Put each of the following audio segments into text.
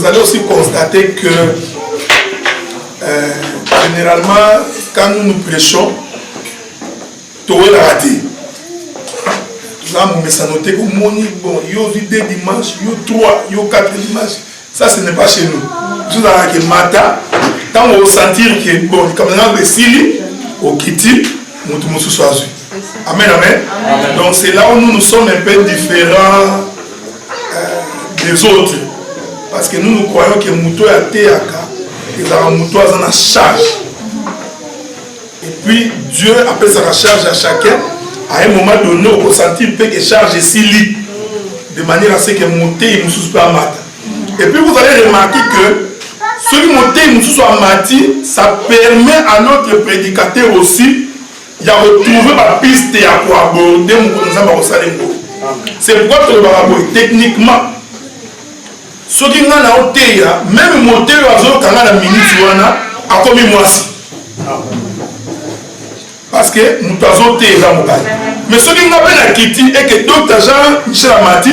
vous allez aussi constater que généralement, quand nous prêchons, tout est raté. Là, on me noté que bon, il y a 2 dimanches, il y a 3, il y a 4 dimanches. Ça, ce n'est pas chez nous. Tout dans le matin, quand on va sentir que, bon, comme on a Sili, au Kiti, nous sommes choisis. Amen, amen. Donc, c'est là où nous sommes un peu différents des autres. Parce que nous croyons que Mouto a Théaka, et la Mouto a en charge. Et puis, Dieu appelle ça la charge à chacun. À un moment donné, on peut sentir que charge est si libre, de manière à ce que monter nous soit pas mat. Et puis vous allez remarquer que ce qui monter nous soit mati, ça permet à notre prédicateur aussi de retrouver ma piste à quoi aborder mon c'est pourquoi tu vas techniquement. Ce qui est en terre, même monter quand on a la minute a commis moi aussi. Parce que nous avons été là. Mais ce qui n'a pas été et que Dr. Jean-Michel Amati,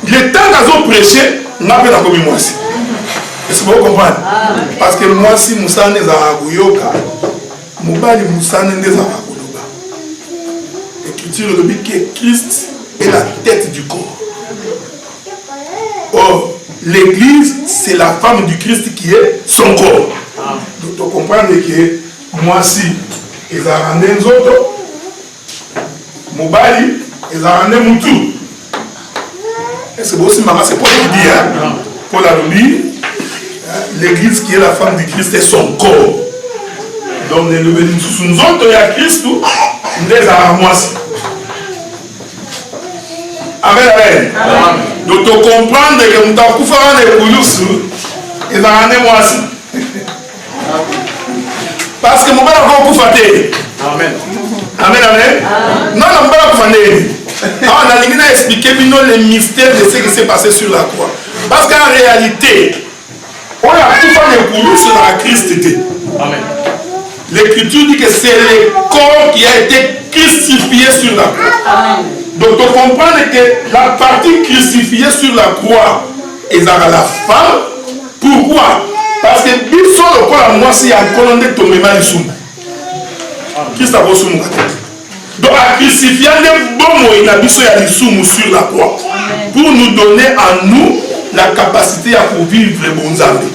le temps qu'ils ont prêché, n'a pas été comme moi. Est-ce que vous comprenez? Parce que moi, si Moussa n'est pas Goyoka, Moubali Moussa n'est pas Goyoka. L'écriture dit que Christ est la tête du corps. Or, l'église, c'est la femme du Christ qui est son corps. Donc, vous comprenez que moi, si ils ont rendu les autres, Mobali, ils ont rendu Moutou. Et c'est aussi maman, c'est Paul qui dit, hein? Paul a dit, l'église qui est la femme du Christ est son corps. Donc, nous autres, il y a Christ, nous les avons. Amen, amen. Donc, tu comprends que nous avons fait des coulisses, ils ont rendu moi aussi. Parce que mon père a beaucoup fait. Amen. Amen, amen. Non, non, pas la on a expliqué les mystères de ce qui s'est passé sur la croix. Parce qu'en réalité, on a tout fait les coulisses sur la Christ. Amen. L'écriture dit que c'est le corps qui a été crucifié sur la croix. Amen. Donc, tu comprends que la partie crucifiée sur la croix est à la femme. Pourquoi? Parce que Biso le corps à moi, c'est un colonne de tomber mal sous. Qui ça va sous mon côté? Donc, à crucifier les bons mots, il a Biso et Alissoum sur la croix. Pour nous donner à nous la capacité à vivre les bons amis.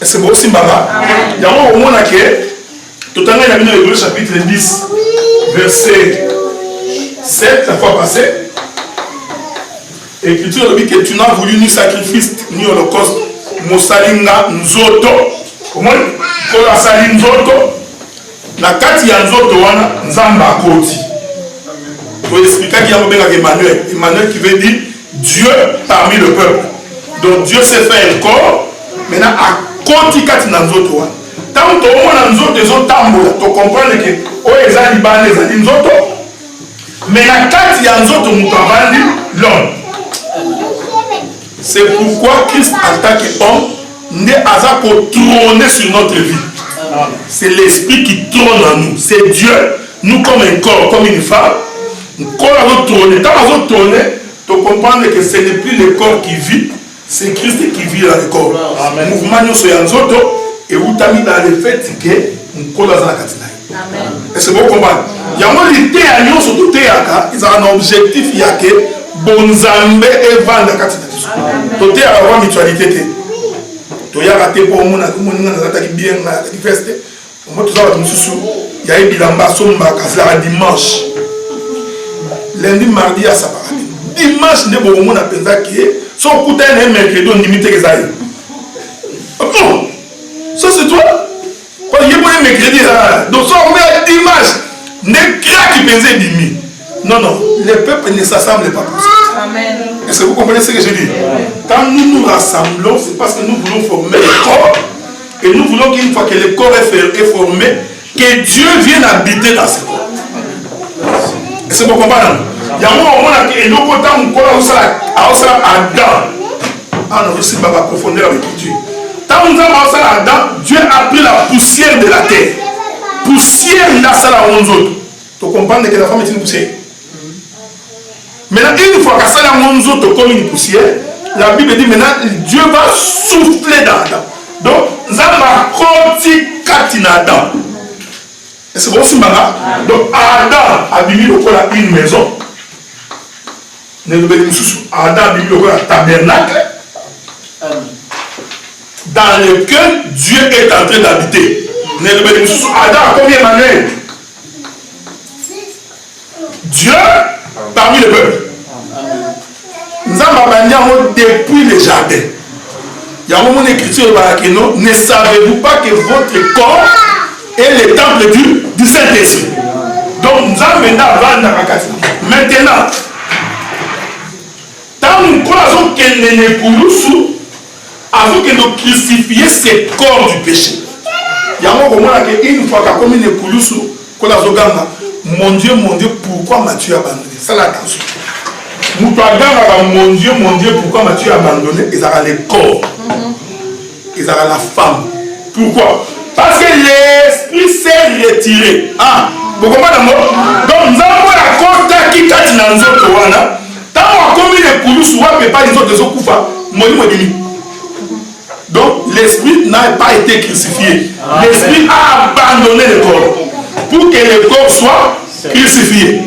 Et c'est bon aussi, Baba. Il y a un moment que, tout à l'heure, il y a mis dans le chapitre 10, verset 7, la fois passée. L'écriture dit que tu n'as voulu ni sacrifice ni holocauste. Mosalinga nzoto. Comment? Kola sali nzoto. Na kati ya nzoto wana nzamba akoti. Pour expliquer qu'il y a un Emmanuel. Emmanuel qui veut dire Dieu parmi le peuple. Donc Dieu s'est fait un corps. Maintenant à koti kati na nzoto wana. Tant que on a nzoto zo tambola. Tu comprends que o ezali bande ezali nzoto. Mais na kati ya nzoto mutavandi l'homme. C'est pourquoi Christ, en tant qu'homme, n'est pas pour trôner sur notre vie. C'est l'esprit qui trône en nous. C'est Dieu. Nous, comme un corps, comme une femme, nous corps trôner. Quand on trône, tu comprends que ce n'est plus le corps qui vit, c'est Christ qui vit dans le corps. Le mouvement nous sommes en zoto et vous t'avez dans le fait que nous corps dans la catina. Et c'est bon comprendre. Il y a un été à Lyon sur tout théâtre. Ils ont un objectif. Il y a que Bonzambe et Vanda Katina. Toté à la mutualité. Toya raté pour mon attaque bien, attaque feste. On va tout ça, il y a eu Bilamba Somba Kasla dimanche. Lundi, mardi à sa parade. Dimanche, ne bon mon appel qui est. Son coup d'un mercredi, on limite les aïeux. Oh, ça c'est toi? Parce qu'il y a un mercredi, donc ça on met dimanche. Ne craque qui pensait dimi. Non, non, le peuple ne s'assemble pas pour ça. Amen. Est-ce que vous comprenez ce que je dis? Quand nous nous rassemblons, c'est parce que nous voulons former le corps. Et nous voulons qu'une fois que le corps est formé, que Dieu vienne habiter dans ce corps. Est-ce que vous comprenez? Il y a un moment où nous avons un corps à Adam. Ah non, je ne sais pas profondeur avec Dieu. Quand nous avons ça Adam, Dieu a pris la poussière de la terre. Poussière, il a ça là aux autres. Tu comprends que la femme est une poussière? Maintenant, une fois que ça a comme une poussière, La Bible dit maintenant, Dieu va souffler dans Adam. Donc, Zamba Koti Katina Adam. C'est bon, c'est marrant. Donc, Adam a mis une maison. Adam a mis le tabernacle. Dans lequel Dieu est en train d'habiter. Adam a combien d'années? Dieu parmi le peuple. Nous avons depuis le jardin. Il y a un moment d'écriture ne savez-vous pas que votre corps est le temple du Saint-Esprit. Donc nous avons maintenant, tant nous avons que nous crucifier ce corps du péché. Il y a un moment une fois qu'on a mon Dieu, pourquoi m'as-tu abandonné? Ça l'attention. Mon Dieu, pourquoi m'as-tu abandonné? Ils ont les corps. Ils ont la femme. Pourquoi? Parce que l'esprit s'est retiré. Ah, vous comprenez? Donc, nous avons la compte qui est dans nos autres. Tant qu'on a les coulous, soit pas les autres koufa. Donc, l'esprit n'a pas été crucifié. L'esprit a abandonné le corps pour que le corps soit crucifié.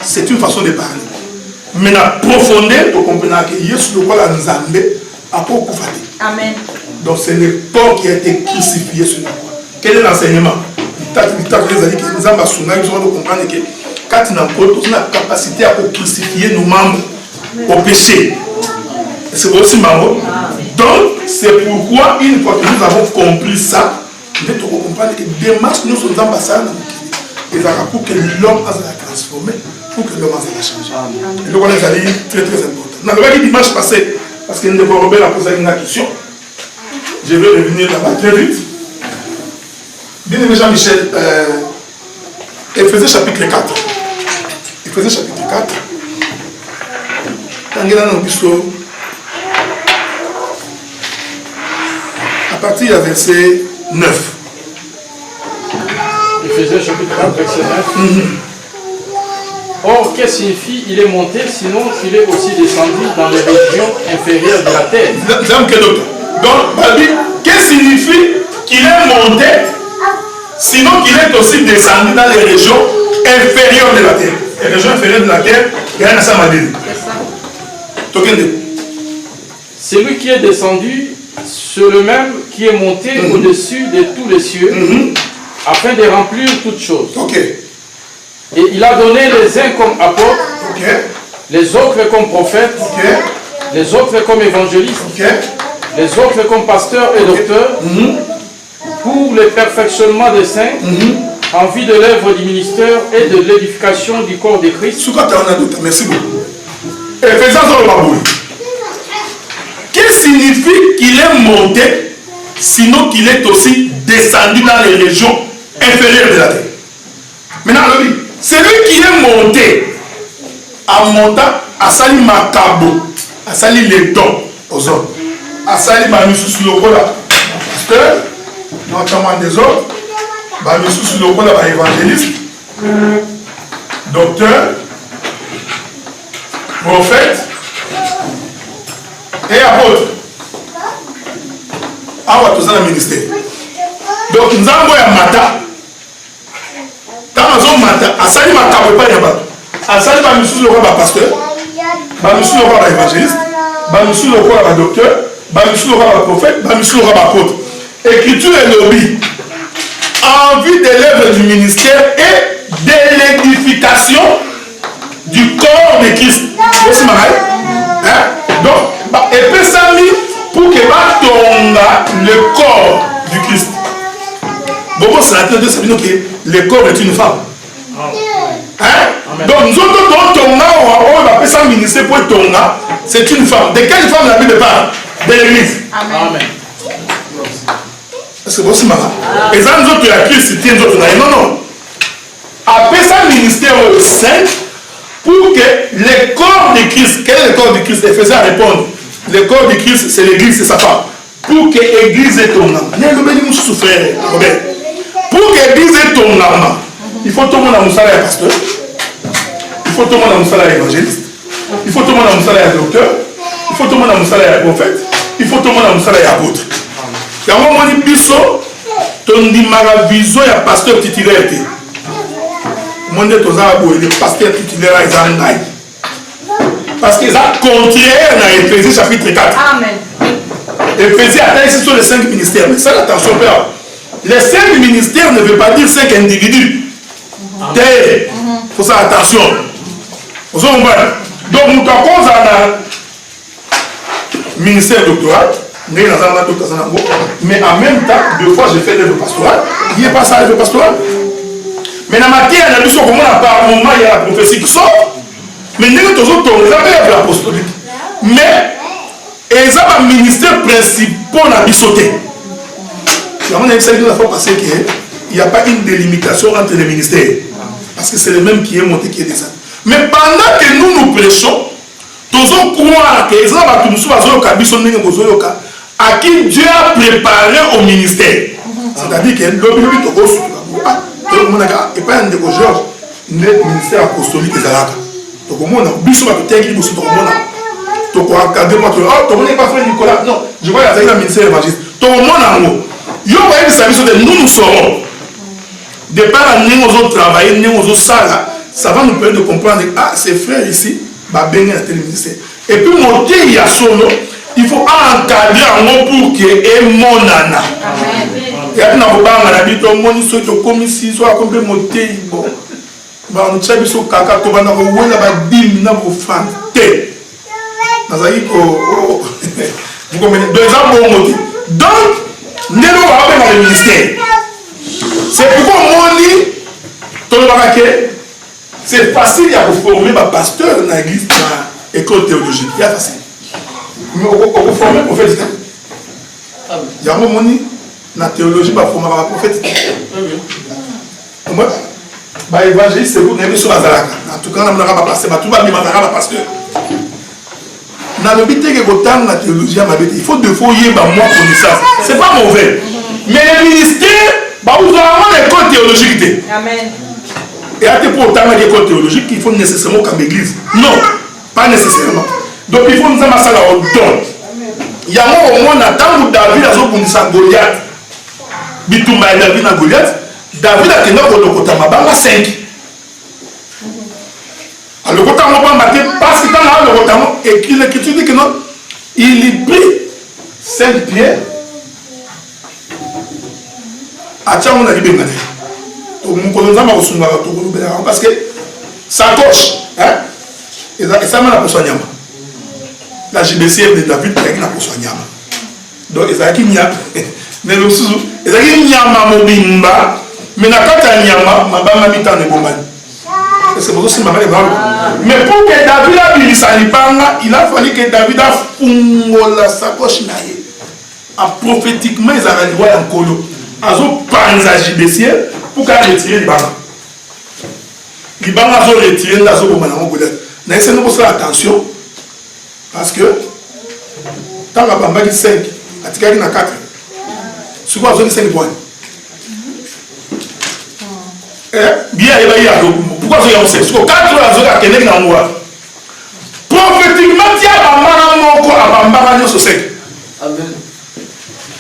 C'est une façon de parler. Mais la profondeur, tu comprends que Jésus le corps nous a mis à pour couper. Amen. Donc c'est le corps qui a été crucifié sur la croix. Quel est l'enseignement? Nous avons comprendre que quand nous avons la capacité à crucifier nos membres au péché. C'est aussi marrant. Donc c'est pourquoi une fois que nous avons compris ça, nous devons comprendre que démarche nous sommes ambassadeurs pour que l'homme a transformé, pour que l'homme a changé. Et donc on est allé très très important. Dans le dimanche passé, parce que nous devons la poser une question, je vais revenir là-bas très vite. Bien aimé Jean-Michel, Éphésiens chapitre 4. Éphésiens chapitre 4. À partir du verset 9. Éphésiens chapitre 4, verset 9. Or, qu'est-ce qu'il signifie il est monté, sinon qu'il est aussi descendu dans les régions inférieures de la terre? Donc, qu'est-ce qu'il signifie qu'il est monté, sinon qu'il est aussi descendu dans les régions inférieures de la terre? Les régions inférieures de la terre, il y a un samadine. C'est lui qui est descendu, c'est le même qui est monté au-dessus de tous les cieux, afin de remplir toutes choses. Et il a donné les uns comme apôtres, les autres comme prophètes, les autres comme évangélistes, les autres comme pasteurs et docteurs, pour le perfectionnement des saints, en vue de l'œuvre du ministère et de l'édification du corps de Christ. Merci beaucoup. Éphésiens sur le baboui. Qu'est-ce qui signifie qu'il est monté, sinon qu'il est aussi descendu dans les régions inférieures de la terre? Maintenant, celui qui est monté, en montant, a sali makabo, a sali les dons aux hommes, a sali Bamisou sur le rôle pasteur, notamment des autres, Bamisou sur le rôle évangéliste, docteur, prophète et apôtre. Awa tous dans le ministère. Donc nous avons un matin. Quand nous avons matin, à sali ma cabo pas yaba. À sali ba monsieur le roi pasteur, ba monsieur le roi évangéliste, ba monsieur le roi docteur, ba monsieur le roi prophète, ba monsieur le roi apôtre. Écriture et lobby en vue de l'œuvre du ministère et de l'édification du corps de Christ. Aussi marrant. Donc, et puis ça mis pour que le corps du Christ. Bon, c'est la tête de Sabino que le corps est une femme. Donc, nous autres, on va faire ça ministère pour Tonga, c'est une femme. De quelle femme la Bible parle? De l'église. Amen. C'est bon, c'est marrant. Et ça, nous autres, la Christ, c'est nous autres. Non. Après ça, ministère au sein, pour que le corps de Christ, quel est le corps de Christ? Éphésiens répondre. Le corps de Christ, c'est l'église, c'est sa femme. Pour que l'église ait ton âme. Pour que l'église ait ton âme, il faut tout le monde à Moussala et pasteur. il faut tout le monde dans le évangéliste, il faut tout le monde dans le docteur, il faut tout le monde dans le prophète, il faut tout le monde dans le apôtre. Il y a un moment de biso, ton dit ma vision, il y a pasteur titulaire. Mon Dieu, le pasteur titulaire est en naïf. Parce que ça contraire dans Éphésiens chapitre 4. Amen. Éphésiens a ici sur les 5 ministères. Mais ça, attention, père. Les 5 ministères ne veut pas dire 5 individus. Il faut ça, attention. Donc, nous avons un ministère doctoral. Mais en même temps, 2 fois, j'ai fait l'œuvre pastorale. Il n'y a pas ça, l'œuvre pastorale. Mais dans ma matière, il y a par moment, il y a la prophétie qui sort. Mais nous avons toujours l'apostolique. Mais ils ont un ministère principal à bisoter. On a essayé de la fois passée qu'il n'y a pas une délimitation entre les ministères. Parce que c'est le même qui est monté, qui est descendu. Mais pendant que nous prêchons, nous avons croire que les gens à qui Dieu a préparé au ministère. C'est-à-dire que l'objet et pas un de vos Georges, le ministère apostolique des Arabes. Donc, au monde, Bishop a été écrit aussi dans le monde. Donc, on a regardé moi, tu connais pas frère Nicolas. Non, je vois qu'il y a un ministère évangéliste. Donc, au monde, il y a des services de nous serons. De par la nous autres travailler, nous autres ça va nous permettre de comprendre que ces frères ici, bah, bien dans tel ministère. Et puis, monter, il y a solo, il faut encadrer un mot pour qu'il y ait mon nana. Il y a un peu de monde qui est comme si soit comme un moté. Bon, nous savons que ce caca, tu vas nous voir la bim, na vous fan. Vous comprenez? Donc, nous allons dans le ministère. C'est pourquoi moi, c'est facile à former un pasteur dans l'église, dans l'école théologique. C'est facile. Mais on peut former un prophète. Il y a un moment dans la théologie, on peut former un prophète. L'évangéliste, c'est vous qui avez sur la Zalaka. En tout cas, on n'a pas passé, tout va bien, on n'a pas pasteur. Dans le but que la théologie, il faut 2 fois y avoir moins connaissance. Ce n'est pas mauvais. Mais le ministère, vous avez l'école théologique. Amen. Et à pour autant l'école théologique, il faut nécessairement comme église. Non, pas nécessairement. Donc il faut nous avoir ça là au don. Il y a un moment où David a dit Goliath. Bitumba David à Goliath. David a dit que 5. Alors, le parce que dans le rotamon, et qu'il dit que non, il y prit 5 pieds. À tiens, on a dit bien. Parce que sa gauche, hein, et ça m'a pour Nyama. La JBCF de David, il a pour Nyama. Donc, il y a qui Nyama. Mais le sous, il y a qui Nyama Mobimba, mais n'a pas Nyama, ma bama mitan de Bombani. C'est pour ça que mais pour que David a vu il a fallu que David a fumé la sacoche prophétiquement, ils ont dit en colo. Ils ont pensé JBCF pour qu'elle retire les bancs. Les bancs ont retiré dans ce moment. Mais c'est nous pour ça attention. Parce que quand la bamba qui 5, la tika qui 4, souvent ils ont 5 points. Bien, il y a pourquoi il y a 5? Parce que 4 ans, il y a un mois. Prophétiquement, il y a un bamba sur 5.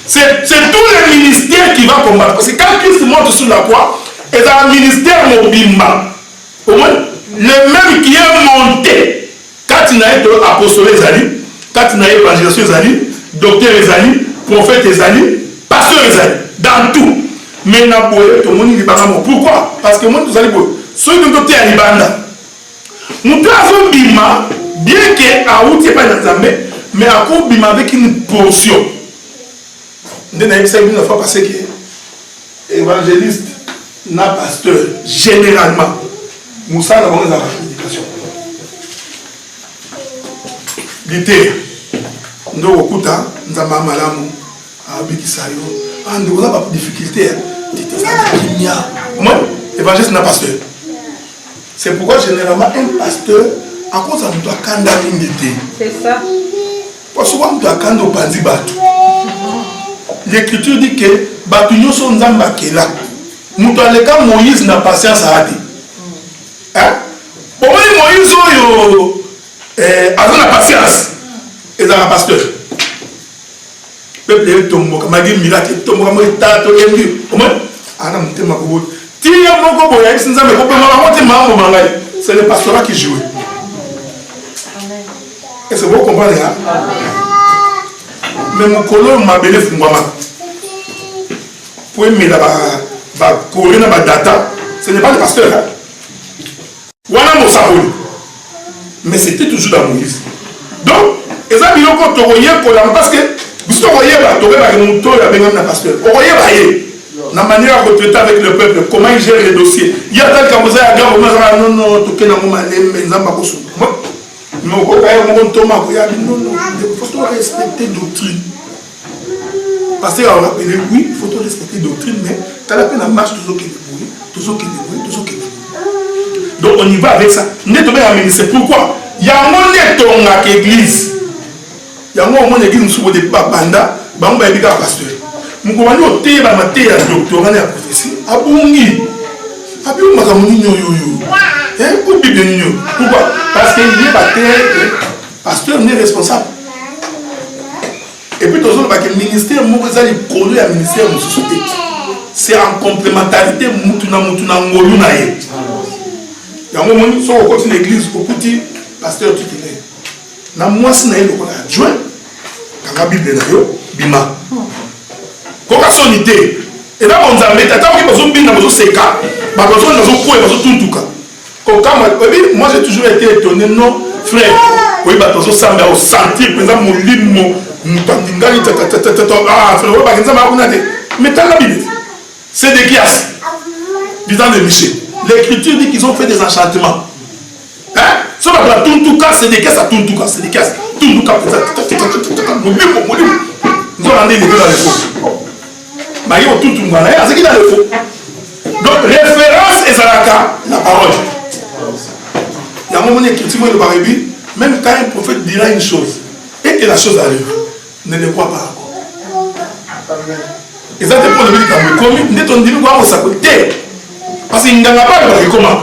C'est tous les ministères qui vont combattre. Parce que quand Christ monte sur la croix, il y a un ministère mobimba. Au moins, le même qui est monté. Quand il y a été apostolé, quand il y a évangélisation, docteur, prophète, pasteur, dans tout. Mais tout le monde dit pourquoi? Parce que moi, tout ça, ceux qui ont été à Libanda, nous avons bima, bien que à outil pas dans mais à quoi bima avec une portion. Nous avons une fois passé que évangéliste n'a pasteur généralement. Moussa n'a pas de prédication. L'été, nous avons beaucoup de temps, nous avons malamu, abikisayo, nous avons pas de difficulté. Moi, évangéliste n'a pas pasteur. C'est pourquoi généralement un pasteur, à cause de nous kanda l'unité. C'est ça. Parce que nous doit kanda au pandi batu. L'écriture dit que batu nyo son nzamba kela. Nous doit le cas Moïse n'a patience à dire. Hein? Pour moi oyo aza na patience ezala pasteur peuple ye tomboka magi milaki tomboka mo tato yendi omo ana mutema ko tia moko boya isinza me ko pema ko te mambo mangai c'est le pastorat qui joue. Amen. Est-ce que vous comprenez hein? Mais mon colo m'a belé fungwama pour aimer la courir dans la data, ce n'est pas le pasteur. Voilà mon sabot. Mais c'était toujours dans Moïse. Donc, et ça, il y a encore parce que vous voyez, le pasteur. Vous voyez, la manière de traiter avec le peuple, comment il gère les dossiers. Il y a tant que vous avez un non, non, tout le monde mais non, il faut respecter la doctrine. Parce qu'on rappelle, oui, il faut respecter la doctrine, mais tu as la peine à marche toujours qu'il est toujours qu'il est. Donc on y va avec ça. C'est pourquoi il y a un monde dans l'église. Il y a un monde dans l'église où il y a un banda, il y a un pasteur. Nous avons dit que nous avons doctorat la prophétie. Abungi. Pourquoi? Parce qu'il y a un pasteur n'est responsable. Et puis, le ministère, ministère de société. C'est en complémentarité. Il y a un moment où on continue l'église, au petit pasteur titulaire. Dans moi, si on a adjoint, dans la Bible, Bima. Quand on a son idée, et là, on a mis, attends, moi, j'ai toujours été étonné, non, frère. Oui, bah, on sentir, par exemple, mon lit, mais dans la Bible, c'est des guias, disant de Michel. L'écriture dit qu'ils ont fait des enchantements. Hein? Ça va pour tout cas, c'est des guias à tout cas, c'est des guias. Tout cas, ils ont rendu les deux dans les faux. Mais ils ont tout c'est qui dans le faux. Donc, référence et la parole. Il y a un moment écriture de la Bible, même quand un prophète dira une chose et que la chose arrive, ne le crois pas encore. Et ça dépend de l'Église. Nous avons dit que parce qu'il n'y a pas de comment.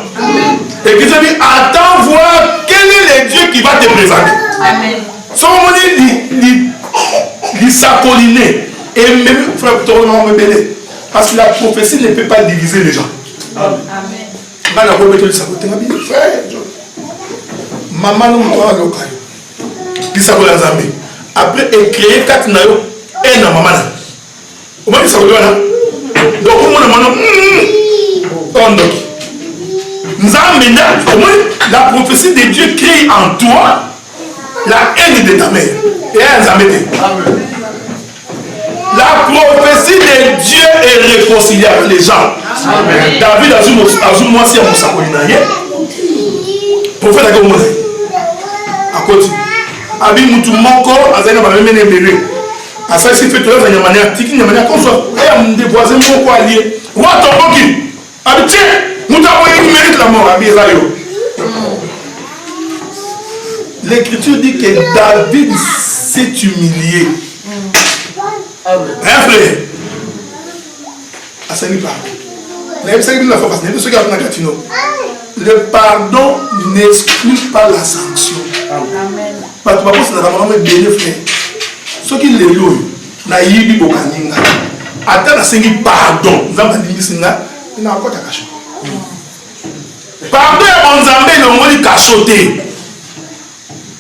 Et que je dis, attends voir quel est le Dieu qui va te présenter. Amen. Son dit s'accoliné. Et même, frère, parce que la prophétie ne peut pas diviser les gens. Amen. Maman nous croit le cas. Après, elle crée 4 naïos et na maman. Au moins, ça va là. Donc, on a nous avons la prophétie de Dieu crée en toi la haine de ta mère. Et elle nous a mis. La prophétie de Dieu est réconciliée avec les gens. Amen. David a dit moi si à mon sacolinaïe. Prophète a dit à côté. Abi mutu moko azana ba mene mbele. Asa si fait toi zanya mania tiki nya mania konso. Et am dévoiser moko allié. Wa tomboki. Abi tiens, mutu aboye qui mérite la mort abi zayo. L'écriture dit que David s'est humilié. Hein frère? Asani pas. Le pardon n'exclut pas la sanction. Amen. Parce que c'est vraiment bénéfique. Ce qui est le naïbi bokaninga. Attends à sengi pardon. Nous avons dit singa. Il n'a pas de cachot. Pardon en Zambé le mot de cachoté.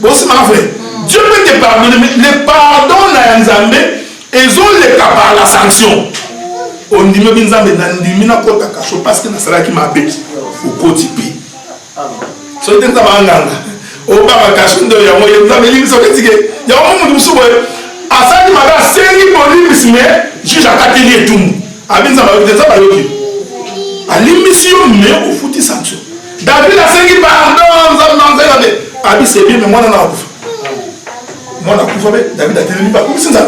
Bon c'est ma frère. Dieu peut te pardonner, mais le pardon en Zambé, ils ont le cas par la sanction. On dit que nous avons dit que parce que nous avons dit au quotidien. So il y a un au bas caché de ya moyen nous avons dit que il y a un moment où nous à ça qui m'a série police mais juge à Catherine tout abin ça va des abayoki à l'émission mais au foot sanction David a série pardon nous avons dit abi c'est bien mais moi on a kufa moi on a kufa David a tenu pas comme ça.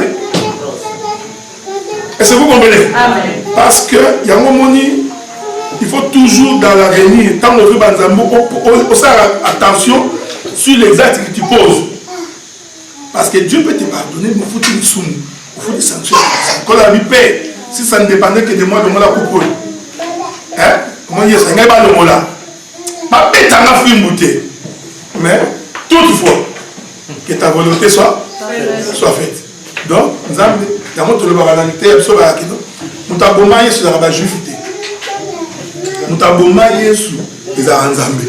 Est-ce que vous comprenez? Amen. Parce que il y a un moment il faut toujours dans l'avenir, quand on veut attention sur les actes que tu poses. Parce que Dieu peut te pardonner, mais il faut une somme, il faut des sanctions. Quand la vie paie, si ça ne dépendait que de moi, de moi la coupe. Hein? Comment dire ça? Il n'y a pas de mot là. Ma bête en a fait une bouteille. Mais toutefois, que ta volonté soit faite. Donc, nous avons dans notre banalité, nous avons bombé sur la juif. Nous avons bombé sur les Aranzambe.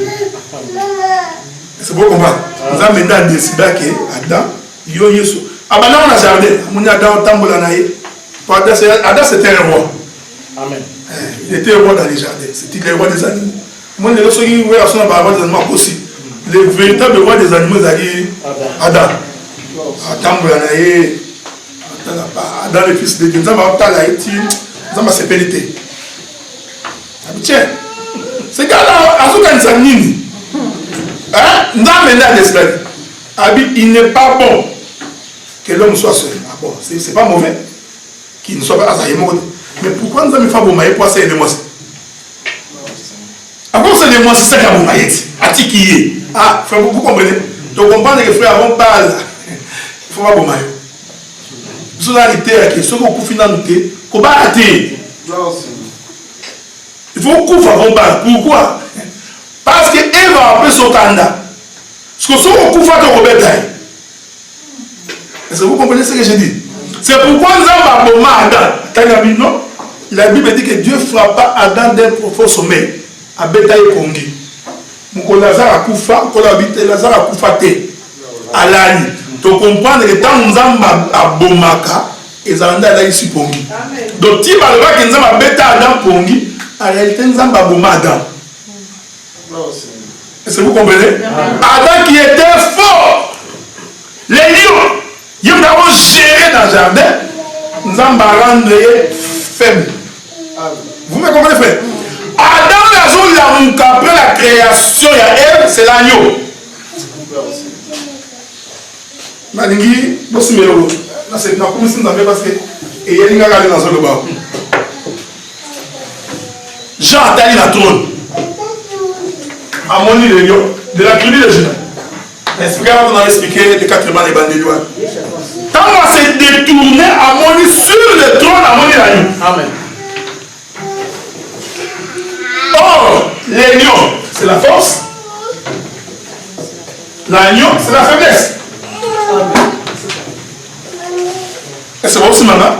C'est pour comprendre. Nous avons maintenant décidé que Adam, il y a Yesu. Avant on a jardin, on a Adam tambola naïe. Adam c'était un roi. Amen. Il était roi dans les jardins. C'était le roi des animaux. Moi, les gens qui voient son roi des animaux aussi. Le véritable roi des animaux, c'est Adam. Adam, Adam, le fils de Dieu, nous avons se pénité. Tiens, ce gars-là, il n'est pas bon que l'homme soit seul. Ah bon, c'est pas mauvais qu'il ne soit pas assailli. Mais pourquoi nous avons fait bon maïs pour essayer de moi? Après, c'est de moi, c'est ça qu'il y a bon maïs. Atiki. Ah, frère, vous comprenez? Donc, on parle que les frères avant parlent. Il faut pas bon maïs. Vous avez la terre qui est ce qu'on peut financer. Qu'on va arrêter. Il faut qu'on fasse avant parler. Pourquoi? Parce que Eve va appeler son candidat. Parce que si on coupe à ton bétail. Est-ce que vous comprenez ce que je dis? C'est pourquoi nous avons bon Adam. Non? La Bible dit que Dieu frappa Adam d'un profond sommeil. À bétail kongi. Mon Lazare a koufa, Lazare a koufa te. Alani. Tu comprends que tant nous avons à bomaka, et Zanda là ici pongi. Donc tu vas le voir que nous avons bétail Adam pongi. En réalité nous avons bomaka Adam. Est-ce que vous comprenez? Adam qui était fort. Les lions. Ils ont géré dans le jardin. Nous avons rendu faible. Vous me comprenez, frère? Adam, après la création, il y a Ève, c'est l'agneau. Malingi, bosi melo. Là, c'est na comme si nous avons parce que et il y a dans le bas. Jean a taillé la trône. Amoni le lion de la tribu de Juda. Expliquez-moi, on a expliqué les 4 bandes des bandes de Loire. Quand on s'est détourné, Amoni sur le trône, Amoni l'agneau. Amen. Or, les lions, c'est la force. L'agneau, c'est la faiblesse. Et c'est aussi maintenant.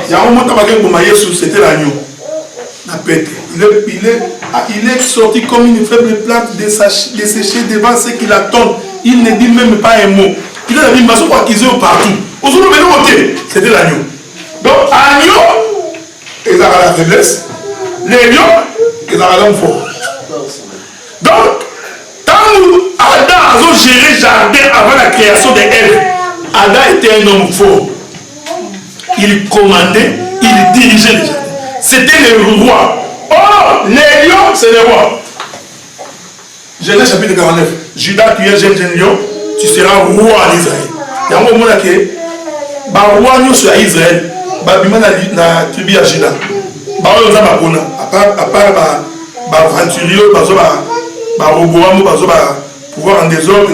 Il y a un moment où c'était l'agneau. Il est sorti comme une faible plante desséchée devant ceux qui l'attendent. Il ne dit même pas un mot. Il a dit, mais quoi qu'ils ont partout. C'était l'agneau. Donc, agneau, ils ont la faiblesse. Les lions, ils ont l'homme fort. Donc, quand Adam a géré le jardin avant la création de Ève, Adam était un homme fort. Il commandait, il dirigeait le jardin. C'était le roi. Oh, les lions, c'est le roi. Genèse chapitre 49. Judas, tu es jeune lion, tu seras roi d'Israël. Il y a un moment là que le roi nous sur Israël, la tribu de Judas. À part aventurier, pouvoir en désordre,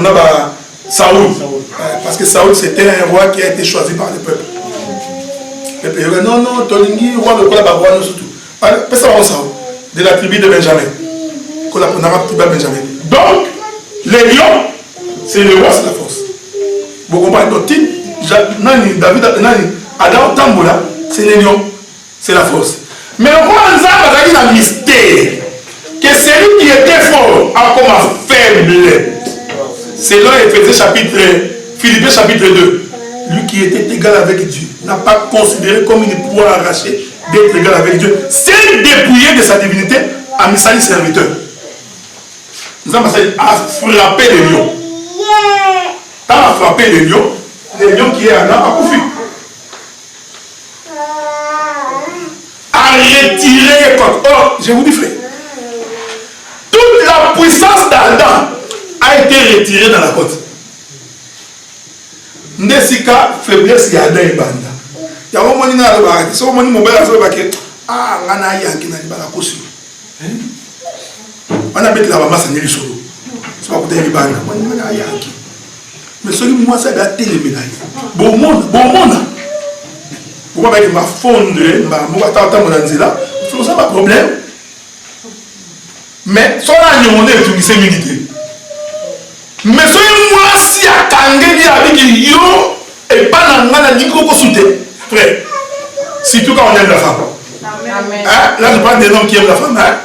Saoul. Parce que Saoul, c'était un roi qui a été choisi par le peuple. Le peuple dit non, Tolingi, roi de quoi la roi, surtout. De la tribu de Benjamin. Donc, les lions, c'est le roi, c'est la force. Vous comprenez? Donc, David, Adam Tambola, c'est les lions, c'est la force. Mais le roi Nzamba a dit un mystère que celui qui était fort a comme faible. C'est là Philippiens chapitre 2. Lui qui était égal avec Dieu n'a pas considéré comme une pouvoir arrachée d'être égal avec Dieu. C'est dépouillé de sa divinité à Missali serviteur. Nzamba a frappé les lions. Quand on a frappé les lions qui est Adam a confus. A retiré les côtes. Or, je vous dis frère, toute la puissance d'Adam a été retirée dans la côte. Ndesika faiblesse ya Adam et Banda. Ya wamoni na ba, so wamoni mobile so ba ke ngana yanki na ba kosi. On a bête la mama sanyeli solo. So ba kuteli banda. Wani na yanki. Mais celui moi ça da télé médaille. Bon monde. Pourquoi avec ma fondre, ma tata mon anzila, ça pas problème. Mais son agneau on est tout c'est milité. Mais moi, si à Kangeli avec yo, et pas dans la ligue soutien, frère. Surtout quand on aime la femme. Amen. Hein? Là, je parle des hommes qui aiment la femme. Hein?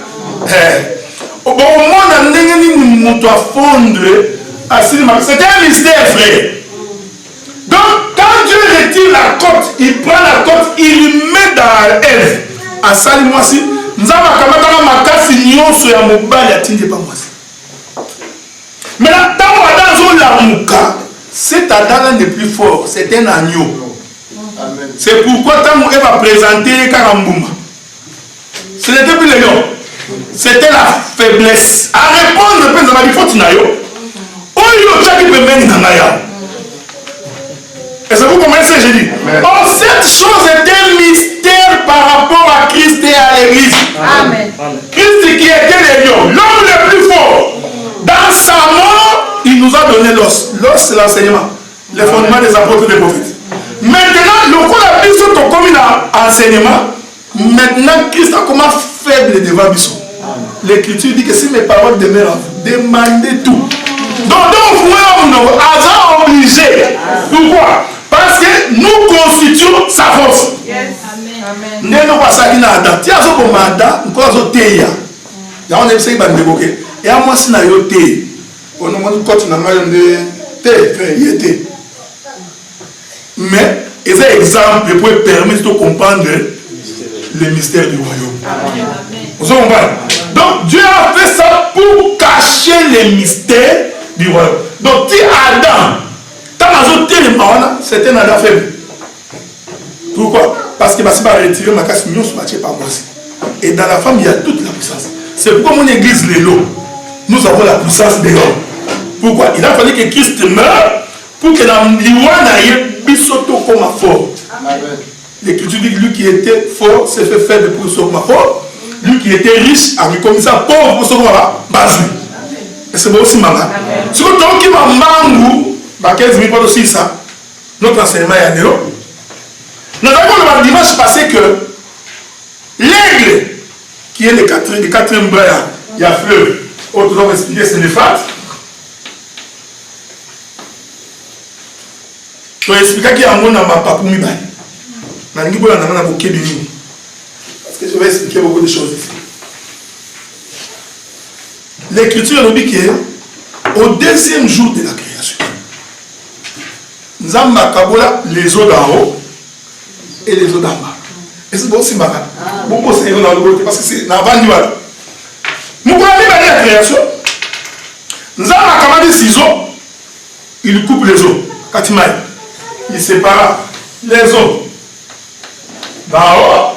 Bon, au monde, on a fondre. C'était un mystère, frère. Donc, quand Dieu retire la côte, il prend la côte, il met dans elle. À ça, moi aussi, nous avons ma casse, nous sommes mobile, pas moi. Mais là, dans la mouka, cet Adam n'est plus fort, c'est un agneau. C'est pourquoi quand elle va présenter Karambuma, ce n'était plus le lion, c'était la faiblesse. À répondre, il faut que tu n'ailles. Est-ce que vous comprenez ce que j'ai dit? Oh, cette chose est un mystère par rapport à Christ et à l'Église. Amen. Christ qui était le lion, l'homme le plus fort. Dans sa mort, il nous a donné l'os. L'os, c'est l'enseignement, les fondements des apôtres et des prophètes. Maintenant, le coup de Bissot comme il a enseignement, maintenant Christ a comment faible devant Bissot. L'Écriture dit que si mes paroles demeurent en vous, demandez tout. Donc, vous êtes obligé. Pourquoi? Parce que nous constituons sa force. Yes. Amen. Nous sommes pas ça qui n'a pas. Si vous avez un téya. Il y a un essai qui va me et à moi, si vous avez un téya, on a un téya. Mais, ces exemples peuvent permettre de comprendre le mystère du royaume. Vous comprenez? Donc, Dieu a fait ça pour cacher les mystères du royaume. Donc, si Adam, c'est un Adam faible. Pourquoi? Parce que si on retire ma casse, nous sommes par moi. Et dans la femme, il y a toute la puissance. C'est pourquoi mon église, les lots, nous avons la puissance des hommes. Pourquoi? Il a fallu que Christ meure pour que dans l'Iwana ait bisoto comme fort. L'Écriture dit que lui qui était fort s'est fait faible pour ce comme fort. Lui qui était riche a mis comme ça pauvre pour ce comme base. Et c'est bon aussi, maman. Si vous avez un mangou, aussi ça, notre enseignement est à Néo. Nous avons le dimanche passé que l'aigle, qui est le quatrième bras, il y a fleuve, autres hommes expliqué, c'est l'Euphrate. Tu as expliqué qu'il y a un monde dans ma papoumi. Parce que je vais expliquer beaucoup de choses ici. L'Écriture nous dit qu'au deuxième jour de la création, nous avons les eaux d'en haut et les eaux d'en bas. Et c'est aussi marrant. Beaucoup c'est dans le côté parce que c'est dans la bas. Nous avons la création. Nous avons des ciseaux. Il coupe les eaux. Katimaï. Il sépare les eaux d'en haut.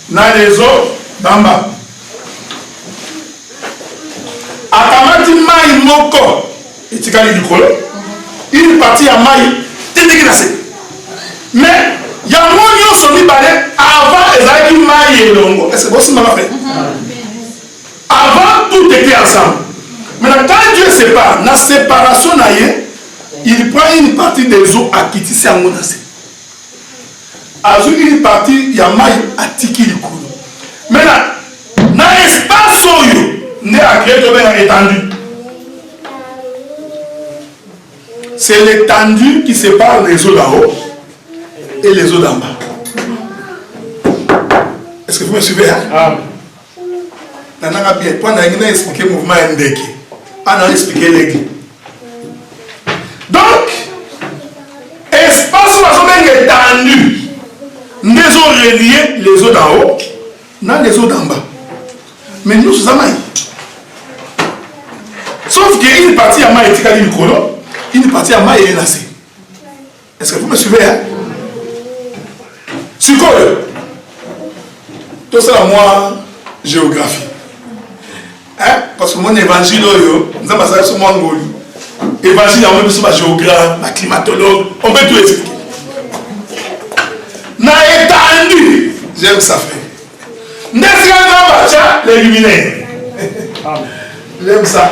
Dans les eaux d'en bas. Akamati mai moko. Et tu as dit il est parti à Maï, mais il y a un moment où avant Ezaki Maï et Longo. Et c'est bon, c'est mal fait. Avant, tout était ensemble. Maintenant, quand Dieu sépare, dans la séparation, il prend une partie des eaux à Kitisi à Monasé. Azou, une partie, il y a Maï à Tiki Likulu. Maintenant, dans l'espace, il y a créé étendu. C'est l'étendue qui sépare les eaux d'en haut et les eaux d'en bas. Est-ce que vous me suivez? Hein? Pendant qu'il a expliqué le mouvement Ndeki, on a expliqué l'aigle. Donc, espace où on a étendu, les eaux reliées, les eaux d'en haut, dans les eaux d'en bas. Mais nous sommes Maï. Sauf qu'il y a une partie à Maï et une colonne. Une partie à Maï et Nassé. Est-ce que vous me suivez? Hein? C'est quoi? Tout ça, moi, géographie. Hein? Parce que mon évangile, nous avons passé sur mon Angoli. Évangile, on peut sur ma géographe, ma climatologue, on peut tout expliquer. N'a étendu, j'aime ça faire. N'est-ce pas les luminaires? J'aime ça.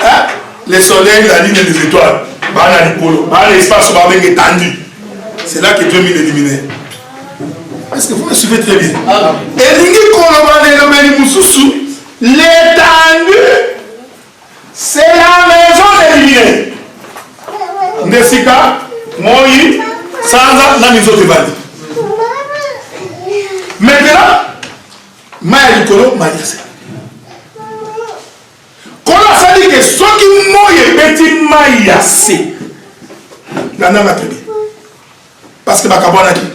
Hein? Les soleils, la ligne des étoiles, l'espace est étendu. C'est là que Dieu met les luminaires. Est-ce que vous me suivez très bien? Et l'étendue Ndesika, Moï, Sanza, Namizo Tevali. Maintenant, Maya Likolo, Maya Yase. Quand on a dit que ceux qui m'ont petit Maya Yase, Nana m'a très bien. Parce que Bakabona dit.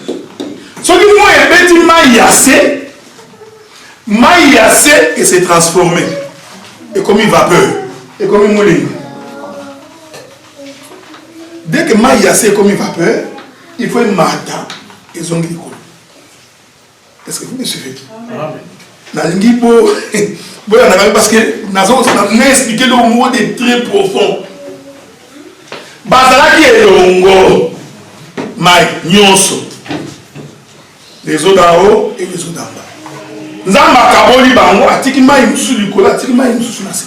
Ceux qui m'ont petit Maya Yase, et s'est transformé. Et comme une vapeur. Et comme une moulin. Dès que Maya Yase est comme une vapeur, il faut une mata et zongi Likolo. Est-ce que vous me suivez? Parce que nous expliqué le mot est très profond. Bazala qui est longo, Maï, Nyonso. Les eaux d'en haut et les eaux d'en bas. Nzamba kaboli bango, atiki Maï Moussou Likola, atiki Maï Moussou Nasi.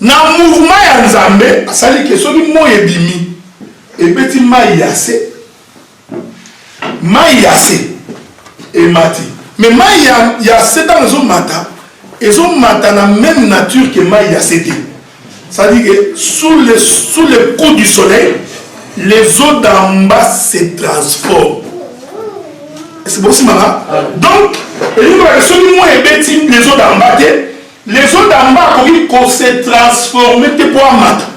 Na mouvement ya Nzambe, asali que soki mo ebimi, et petit Maï Yase. Maï Yase et Mati. Mais Maï Yase dans les eaux Mata, ils ont Mata la même nature que Maï Yase. C'est-à-dire que sous le coup du soleil, les eaux d'en bas se transforment. C'est possible, maman? Donc, les eaux d'en bas, les eaux d'en bas qu'on se transforment pour Mata.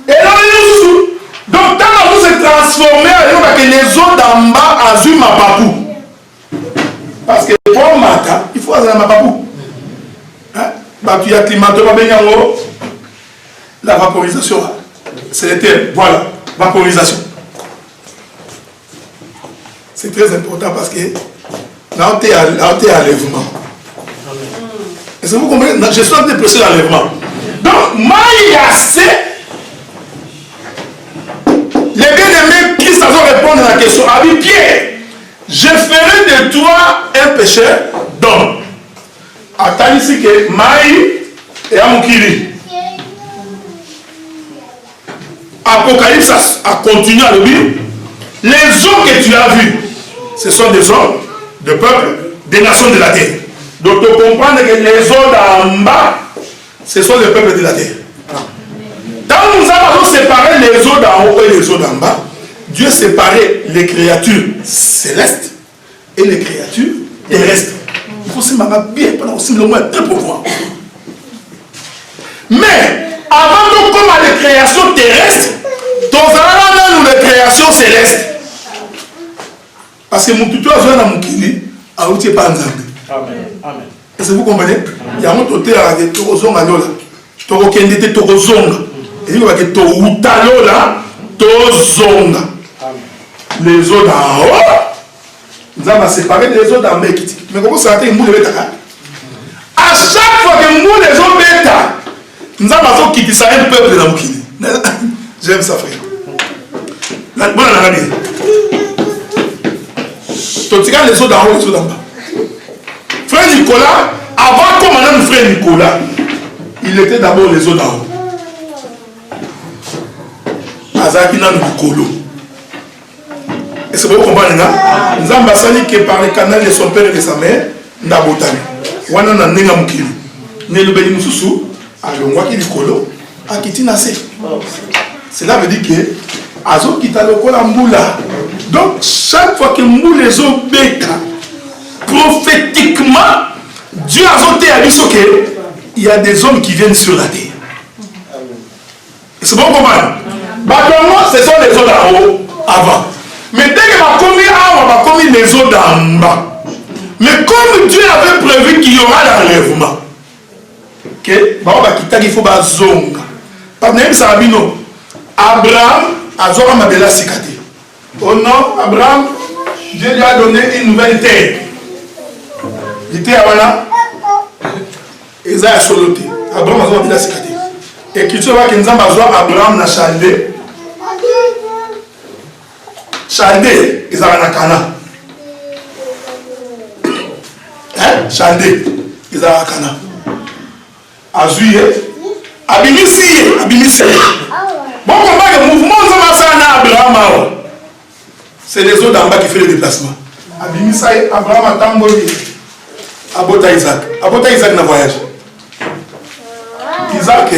Et là, donc, quand on se transforme, les eaux d'en bas azur ma papou. Parce que pour Mata, il faut azur ma papou. Tu as climaté, la vaporisation. C'est le terme. Voilà, vaporisation. C'est très important parce que là, on est à l'enlèvement. Est-ce que vous comprenez? Je suis en train de presser l'enlèvement. Donc, Maïase. Les bien-aimés, Christ a répondre à la question. Abi Pierre, je ferai de toi un pécheur d'homme. Attends ici que Maï et Amoukiri. Apocalypse a continué à le dire. Les hommes que tu as vus, ce sont des hommes, de peuples, des nations de la terre. Donc tu comprends que les hommes en bas, ce sont les peuples de la terre. Quand nous avons séparé les eaux d'en haut et les eaux d'en bas, Dieu séparait les créatures célestes et les créatures terrestres. Il faut se marrer bien, pendant aussi le moins très profond. Mais, avant de comme à les créations terrestres, nous avons les créations célestes. Parce que mon tuto a besoin de mon kili, a outil pas en Amen. Est-ce que vous comprenez? Il y a un autre côté à la Torozonga Lola. Torokendete Torozonga. Et il y a un Toutalola, Tozonga. Les eaux d'en haut, nous avons séparé les eaux d'en bas. Mais comment ça a été une boule de bêta? À chaque fois que nous les eaux bêta, nous avons quitté ça un peuple de la Moukini. J'aime ça, frère. Bon, on a dit. Tu regardes les eaux d'en haut, les eaux d'en bas. Frère Nicolas, avant qu'on m'en frère Nicolas, il était d'abord les eaux d'en haut. Azakina Nkolo. Est-ce que vous comprenez? Nous avons passé que par le canal de son père et de sa mère, nous avons botani. Wana na nenga mukili. Ne le béni mususu, alongwa ki Nikolo, akiti nase. Cela veut dire que azo kita lokola mbula. Donc chaque fois que nous les eaux bêta, prophétiquement, Dieu a voté à Bisoké, il y a des hommes qui viennent sur la terre. C'est bon comment? Bah, ce sont les eaux d'en haut avant. Mais dès que ma commis a, on va commis les eaux d'en bas. Mais comme Dieu avait prévu qu'il y aura l'enlèvement, il faut que zonga. Parce que Abraham a zonga mabela sikate. Oh non, Abraham, Dieu lui a donné une nouvelle terre. Il était à Esaïe Soloté. Abraham a zonga mabela sikate. Et qui tu vois que nous avons besoin Abraham na Chaldée. Chaldée, ils ont un Cana. Hein? Chaldée, ils ont un Cana. Azuye, Abimisi. Bon, comment le mouvement de Abraham, c'est les autres d'en bas qui font le déplacement. Abimisi, Abraham a tamboli. Abota Isaac. Abota Isaac n'a voyage. Isaac,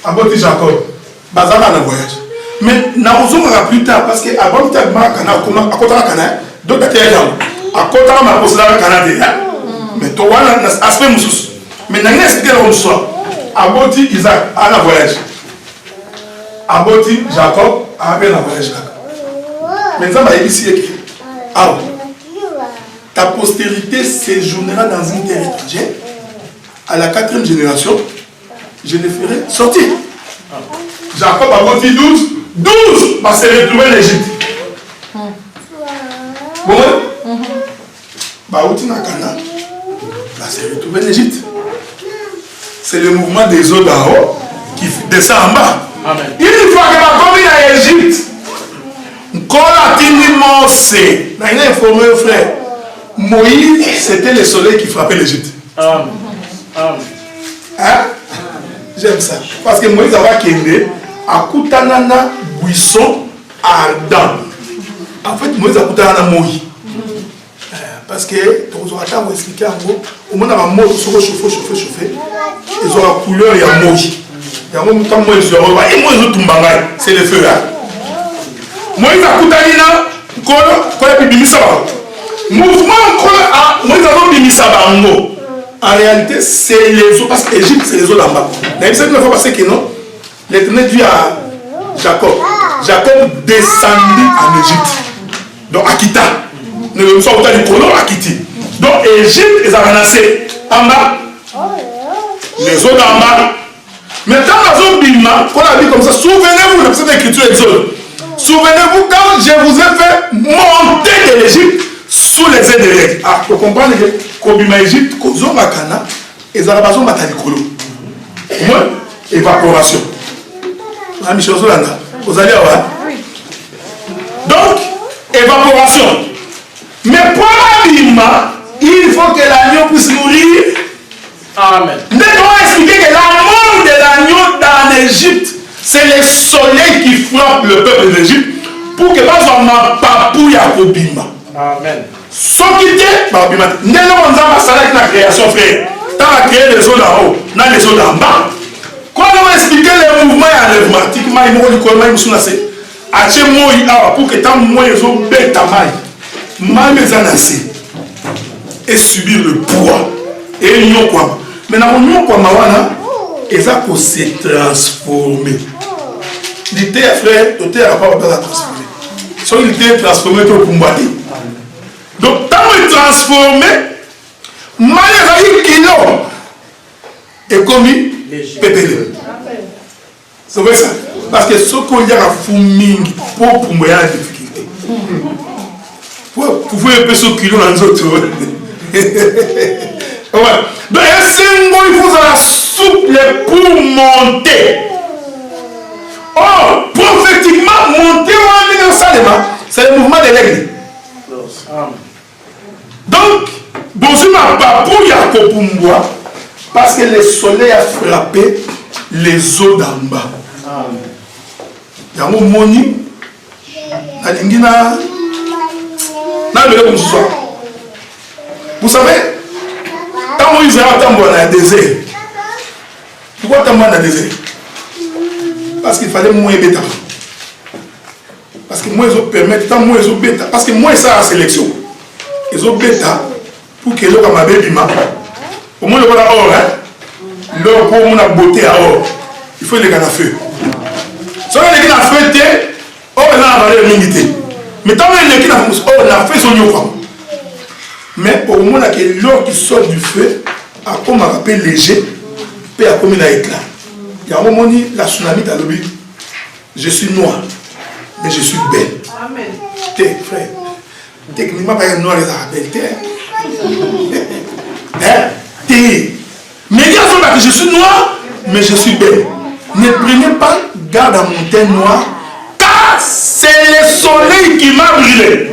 aboti Jacob bazaka na voyage mais na ozonga plus tard parce que avant ta kana koma akota kana donc ta ya akota ma posala kana de mais to wana aspect mususu mais na nest que on soit aboti Isaac à la voyage aboti Jacob à la voyage mais ça m'a ici ah ta postérité séjournera dans une terre étrangère à la 4e génération je les ferai sortir. Jacob a voté 12 parce qu'il s'est retrouvé en Égypte. Bon, Baouti Nakana, s'est retrouvé en Égypte. C'est le mouvement des eaux d'en haut qui descend en bas. Amen. Une fois que la commune en Égypte, on a informé au frère, Moïse, c'était le soleil qui frappait l'Égypte. Amen. Amen. Hein? J'aime ça. Parce que Moïse a kende à Koutanana buisson ardent. En fait, Moïse a Koutanana Moïse. Parce que, on va expliquer en gros, au moment où Moïse se chauffer, ils ont la couleur et la Moïse. Il y a un moment où Moïse se revoit, et Moïse c'est le feu. Moïse a Koutanana, Kola Bibimisa. Mouvement, Moïse a Bibimisa. En réalité, c'est les eaux, parce que l'Égypte, c'est les eaux d'en bas. Mais c'est une fois passé que non, l'Éternel dit à Jacob, Jacob descendit en Égypte. Donc, Akita. Nous ne sommes pas du colon, Akiti. Donc, Égypte, ils ont menacé en bas. Les eaux d'en bas. Maintenant, la zone Bima, qu'on a dit comme ça, souvenez-vous de cette écriture exode. Souvenez-vous quand je vous ai fait monter de l'Égypte sous les ailes de l'aigle. Ah, pour comprendre que Kobima Égypte, Kozo Makana, et Zarabazo Matalikolo. Moi, évaporation. Ah, Michel Zolanda, vous allez voir. Donc, évaporation. Mais pour l'abîmement, il faut que l'agneau puisse mourir. Amen. Nous devons expliquer que la mort de l'agneau dans l'Égypte, c'est le soleil qui frappe le peuple d'Égypte pour que ma papouille à Kobima. Amen. Sans quitter, nous avons la création, frère. Tu as créé les eaux d'en haut, dans les eaux d'en bas. Quand on va expliquer les mouvements et l'enlèvement, pour que tu aies eaux bêtes à maille, et subir le poids. Et nous quoi. Mais dans nous quoi, et ça pour se transformer. L'idée, frère, l'idée n'a pas besoin de transformer. Soit l'idée est transformée pour combattre. Donc, quand on est transformé, malgré kilo est commis, pépé. C'est vrai ça. Parce que ce qu'on y a à fuming pour moi, il y a des difficultés. Pour pouvoir un peu ce kilo dans les autres. Donc, il faut la souple pour monter. Oh, prophétiquement, monter au c'est le mouvement de l'aigle. Donc, bonjour ma papouille à Kopumboa, parce que le soleil a frappé les eaux d'en bas. Il y a un moni, vous savez, quand Moïse a attendu dans le désert, pourquoi attendre dans le désert? Parce qu'il fallait moins bêta. Parce que moi, ils ont permis, tant moi, ils ont bêta. Parce que moi, ça a la sélection. Ils ont bêta pour que l'eau comme un bébé m'a. Au moins, le voilà or, hein. L'eau pour mon beauté à or. Il faut les gars à feu. Si on a les gars à feu, or, il a la valeur d'unité. Mais tant que les gars à feu, or, il a fait son yoko. Mais au moment que l'eau qui sort du feu, a comme un rappel léger, peut à comme il a éclat. Il y a un moment où la tsunami t'a dit, je suis noir, mais je suis belle. Amen. T'es frère. Techniquement, pas un noir et la belle. Hein? T'es. Mais il y a que je suis noir, mais je suis belle. Ne prenez pas garde à mon teint noir, car c'est le soleil qui m'a brûlé.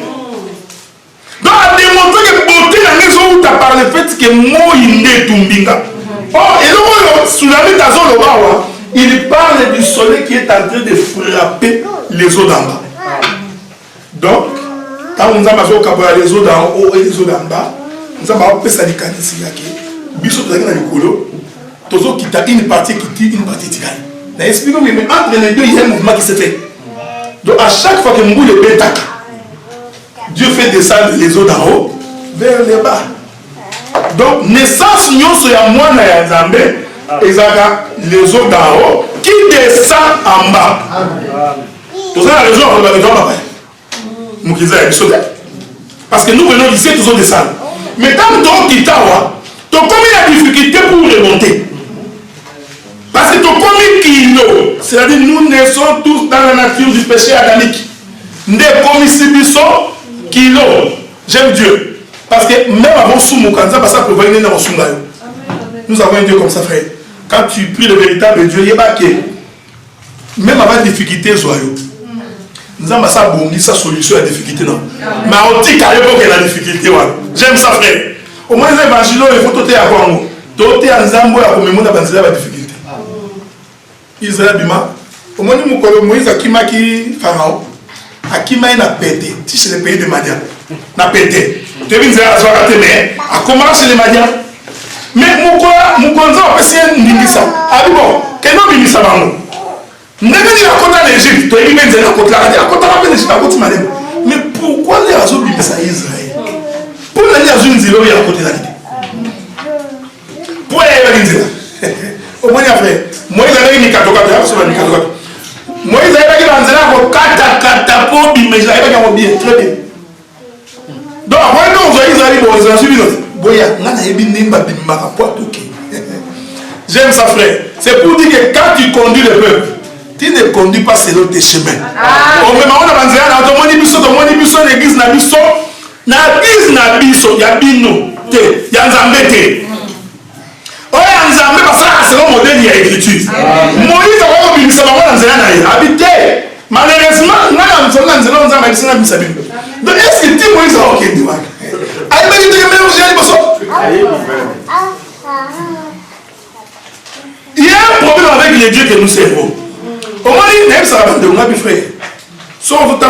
Donc, à démontrer que beauté dans les eaux où tu as parlé, le fait que moi, il est tumbinga. Oh, et le tsunami d'Azon, il parle du soleil qui est en train de frapper les eaux d'en bas. Donc, quand on a les eaux d'en haut et les eaux d'en bas, nous avons fait ça des canisiers. Bisous, vous avez dans le colo. Toujours qui t'a une partie qui tire, une partie qui gagne. Expliquez-moi, mais entre les deux, il y a un mouvement qui se fait. Donc à chaque fois que Mbou le bétac, Dieu fait descendre les eaux d'en haut vers les bas. Donc naissance nous sur la moine et Zambé, les eaux d'en haut qui descendent en bas. Tout ça la raison, on va le dire. Parce que nous venons d'ici, tous descendre. Mais quand on quitte, tu as combien de difficultés pour remonter? Parce que tu as combien de kilos? C'est-à-dire nous naissons tous dans la nature du péché adamique. Nous sommes kilos. J'aime Dieu. Parce que même avant Soumoukanza, nous avons un Dieu comme ça, frère. Quand tu pries le véritable Dieu, il y a même avant difficulté, nous avons sa solution à la difficulté. Non. Mais on dit qu'à l'époque, il y a la difficulté. J'aime ça, frère. Au moins, les évangiles, il faut tout à voir. Tout est en Zambo, il y a la difficulté. Israël Bima. Au moins, Moïse a qui Pharaon. A qui m'a pété. Si c'est le pays de Madian. N'a pété. Tu as vu, mais a commencé les Madians. Mais Moukonza, c'est un Nibissa. Ah bon, quel nom Nibissa Bamou? Nous avons dit la côte d'Égypte, tu as dit la côte d'Égypte, la côte d'Égypte. Mais pourquoi les Azou Bimissa Israël? Pour les Azou Nzilo, il y a la côte d'Égypte. Pour les Azou au moins, frère, moi, il a dit que moi, il a dit que très bien. Donc, moi, non, j'aime ça, frère. C'est pour dire que quand tu conduis le peuple, tu ne conduis pas selon tes chemins. On a l'église, c'est un modèle de l'écriture. Moïse a dit que habité. Malheureusement, nous avons donc, est-ce que tu Moïse a dit il y a un problème avec les dieux que nous servons. Au moins, il y a un frère. Sauf que tu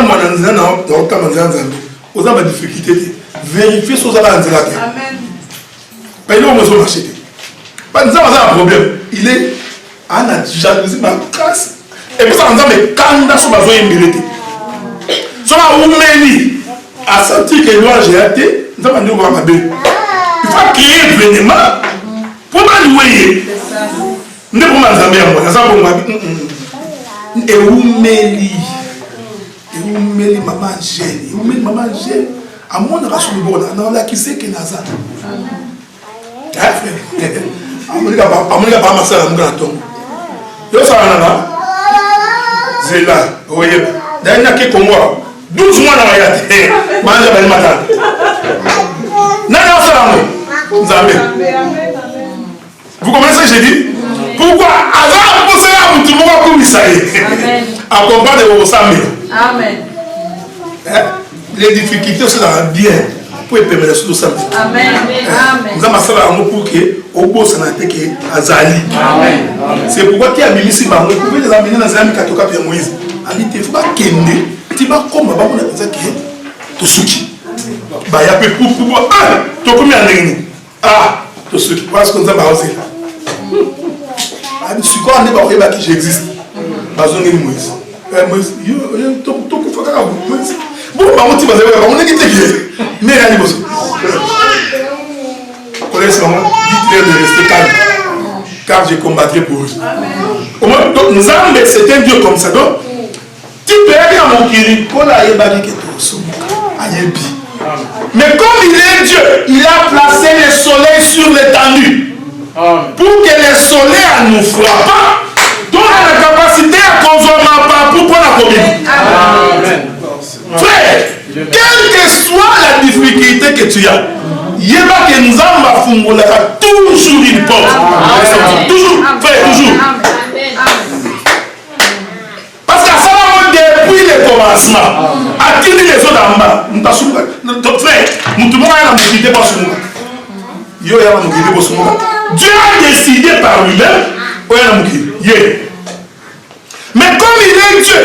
as des difficultés. Vérifiez ce que vous avez dit. Mais nous, on va acheter. Nous avons un problème. Il est en jalousie, ma casse. Et puis ça, nous avons des candidats sur ma zone immérité. Sur la Oumélie, à sentir que nous avons été, nous avons dit qu'on va il faut créer un événement pour nous. Nous avons dit et Oumélie, maman gêne. Oumélie, maman gêne. À mon avis, on a qui sait que Naza. Vous comprenez ce que j'ai dit? Pourquoi? Amen. Les difficultés sont bien. Pour permettre de tout ça. Amen. Nous avons fait pour que au bout de Azali. C'est pourquoi tu as mis ici, vous pouvez les amener dans un katoka de Moïse. Il faut pas qu'il tu vas comme on a dit que tu souki. Bah il y a peu pour tu combien d'années? Tu souki parce qu'on a basé. Je suis quoi on est pas qui j'existe. Bazon de Moïse. Moïse, tu faut faire Moïse. Bon, on dit on est quitté. Mais allez vous. Connaissez-moi, dites-leur de rester calme. Car je combattrai pour eux. Au moins, donc nous avons c'est un Dieu comme ça. Donc, tu peux aller à mon kiri pour la yébali que tu mais comme il est Dieu, il a placé le soleil sur l'étendue. Pour que le soleil ne nous frappe pas. Donc, on a la capacité à consommer pas pour la commune. Amen. Frère, quelle que soit la difficulté que tu as, il y a que nous avons toujours une porte. Toujours, frère, toujours. Parce qu'à ça, depuis le commencement, à qui les autres en bas, frère, nous devons aller nous quitter par ce moment. Dieu a décidé par lui-même, mais comme il est Dieu,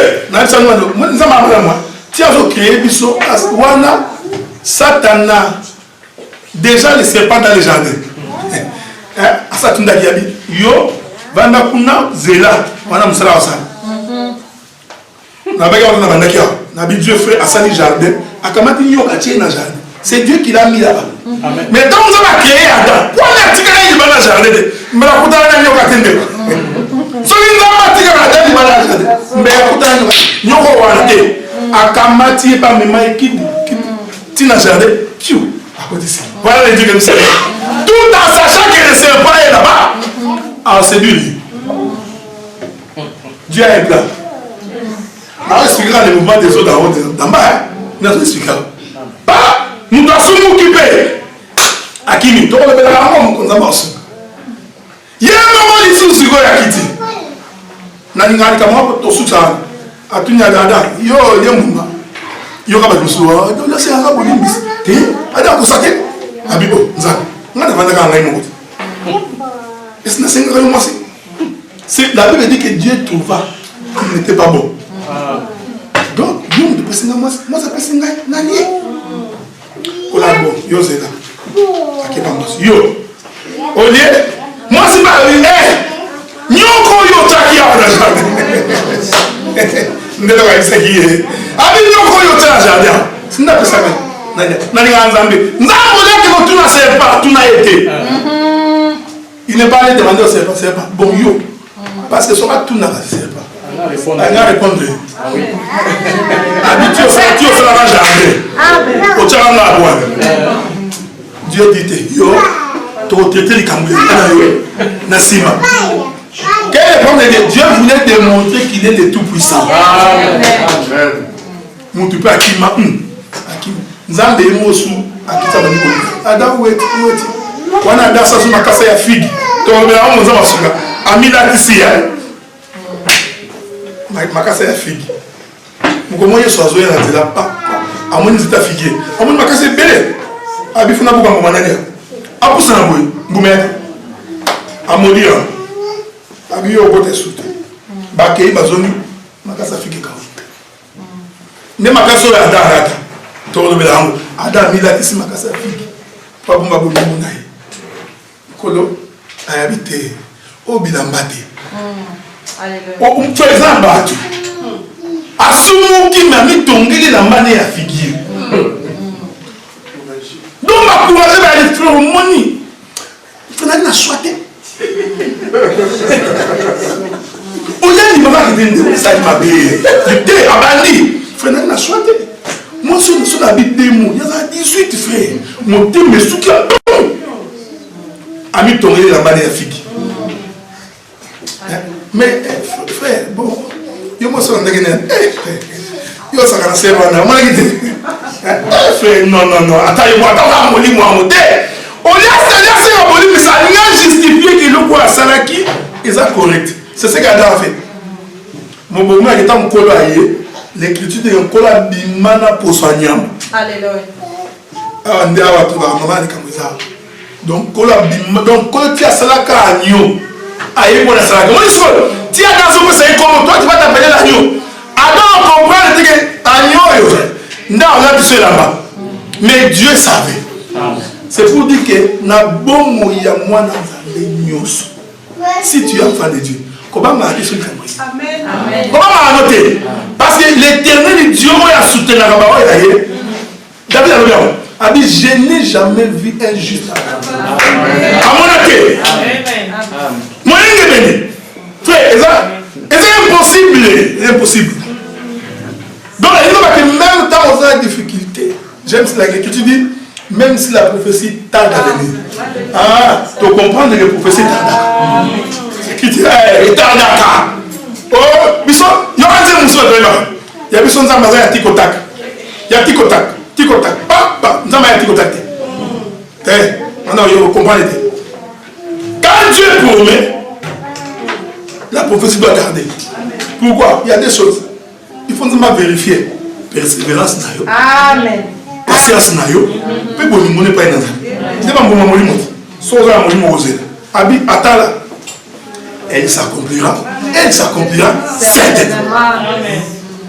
tu as créé Bisso, Satan déjà les serpents dans les jardins. Yo, Vanda kuna zela, wana musala wasala. Na bagi wana banda kia, na bi Dieu fait asali jardin, akamati nyoka tie na jardin. C'est Dieu qui l'a mis là-bas. Mais quand vous avez créé Adam, pour la tika il va dans jardin, mais la kuta na nyoka tende. So il va tika na Adam il va dans jardin, mais la kuta nyoka wana te, akamati pas même équipe tina jardin, piou. Voilà les dieux comme ça. Tout en sachant que le serpent est là-bas. Ah, c'est lui. Dieu a un plan. On expliquera les mouvements des autres d'en bas. Nous expliquera. Pas, nous devons nous occuper. Akimi, tu vas le faire à moi, comme ça. Il y a un moment ici où c'est quoi Yakiti. Naningani kama to suta. Atunya dada. Yo, yemuma. Yo kaba kusuwa. Yo c'est un rabo limbis. Te, ada kusake. Abibo, nza. Ngana vanda kanga imo. Est-ce que c'est un moi c'est la Bible dit que Dieu trouva qu'il n'était pas bon. Donc, Dieu me dit moi ça passe nani. Kolabo, yo c'est là. Akeba moi. Yo. Olie, moi c'est pas lui. Nyoko yo taki ya na jardin. Ndelo wa isaki. Abi nyoko yo taki jardin. Sinda pesa nani. Nani nzambe. Nzambe leke tuna c'est pas tuna été. Il n'est pas allé demander au serpent, serpent. Bon yo. Parce que ça va tout n'a pas serpent. Il va répondre. Ah oui. Habitué au fait tu la jardin. Au tchala na boire. Dieu dit yo. To traiter les camouilles. Nasima. Quel est le problème de Dieu voulait démontrer qu'il est le tout puissant. Amen. Mon tu peux akima. Akima. Nzambe emosu akita bani ko. Adam wait. Wana dasa suma kasa ya figi to bela on za masunga amila tisia makasa ya figi mukomo yeso azo ya tela pa amoni zita figi amoni makasa bele abifuna buka ngoma nani apusa na boy ngume amoni ya abiyo kote sute bakei bazoni makasa figi ka ne makasa ya darata to bela on ada amila tisia makasa ya figi pa bumba bumba munai kolo ayabite obilambate o mfeza mbatu asumu kimami tongeli lambane ya figure donc ma courage ba les frères moni fana na swate oya ni mama ki dende sa mabe te abandi fana na swate moi sur la Bible demo il y a 18 frères mon te me soukia ami tongeli la bane ya figi. Mais frère, bon, yo mo so ndenge ne. Yo sa kana sema na mwana gite. Frère, non, ata yo ata moli mo amote. On laisse c'est moli mais ça n'a justifié que le quoi salaki est ça correct. C'est ce qu'a fait. Mon bon mari est en kolo aye, l'écriture de kolo bimana posanyam. Alléluia. Ah ndia watu ba mama ni kamuza. Donc, quand tu as salaka agneau, aïe, bon, salaka. Moi, tu as dans ce que toi, tu vas t'appeler l'agneau. Alors, on comprend que agneau, non, là, tu es là-bas. Mais Dieu savait. C'est pour dire que, na bon moya moi dans l'agneau. Si tu es enfant de Dieu, comment marquer sur le cameroun? Amen. Comment marquer? Parce que l'éternel Dieu m'a soutenu la parole. David a dit, a dit, je n'ai jamais vu un juste à mon avis. Moi, je n'ai pas. Frère, c'est impossible. C'est impossible. Donc, il n'y a que même temps on a des difficultés. J'aime ce que tu dis, même si la prophétie tarde à venir. Ah, tu comprends que la prophétie tarde. C'est qui dit, il tarde à. Oh, il y a un monsieur il y a besoin d'un bazar à tic-tac. Il y a tic-tac. Tic-tac. Papa, nous avons un tic-tac. Maintenant, vous comprenez. Quand Dieu promet, la prophétie doit garder. Pourquoi? Il y a des choses. Il faut nous vérifier. Persévérance. Amen. Patience. Puis bon, nous ne pas une. C'est pas bon, mon mot. Sois un mot osé. Abi Atala. Elle s'accomplira. Elle s'accomplira certainement.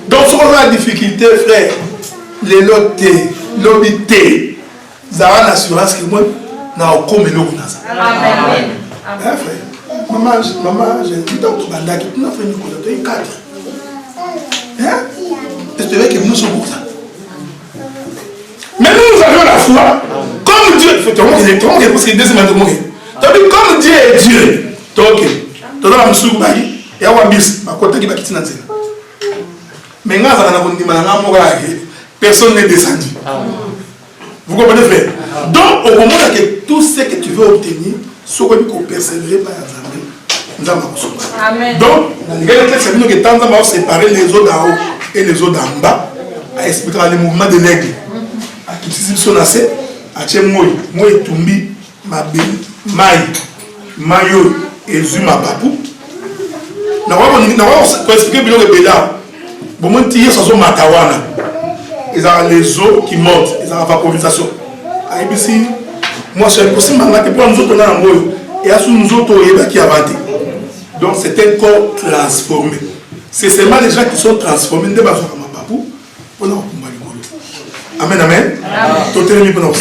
Donc, si on a la difficulté, frère, les lotés, l'obité, ça a l'assurance que moi, n'a aucun mélodie dans ça. Amen. Frère, maman, j'ai dit dans le bandaki, tu n'as fait une chose, tu as eu 4. Hein? Et tu veux que nous sommes pour ça. Mais nous avons la foi. Comme Dieu, comme Dieu est Dieu. Donc, tu as un soubari, et un bis, à côté qui va quitter la zone. Mais personne n'est descendu. Vous comprenez, frère? Donc, au moment où tout ce que tu veux obtenir, ce que tu peux persévérer par exemple. Amen. Donc, nous avons séparé les eaux d'en haut et les eaux d'en bas, à expliquer les mouvements de l'aigle. À qui si sont assez, à tient moi tumbi, ma belle, mayo et zuma papou. Nous avons expliqué bien le béda. Bon, moi, tirer sans matawana. Ils ont les eaux qui montent, ils ont la vaporisation. Ici, moi, je suis aussi malade que pour nous autres, on a un mot. Et à ce nous autres, qui a vanté. Donc, c'est un corps transformé. C'est seulement les gens qui sont transformés. Amen, amen. Tout est mis pour nous.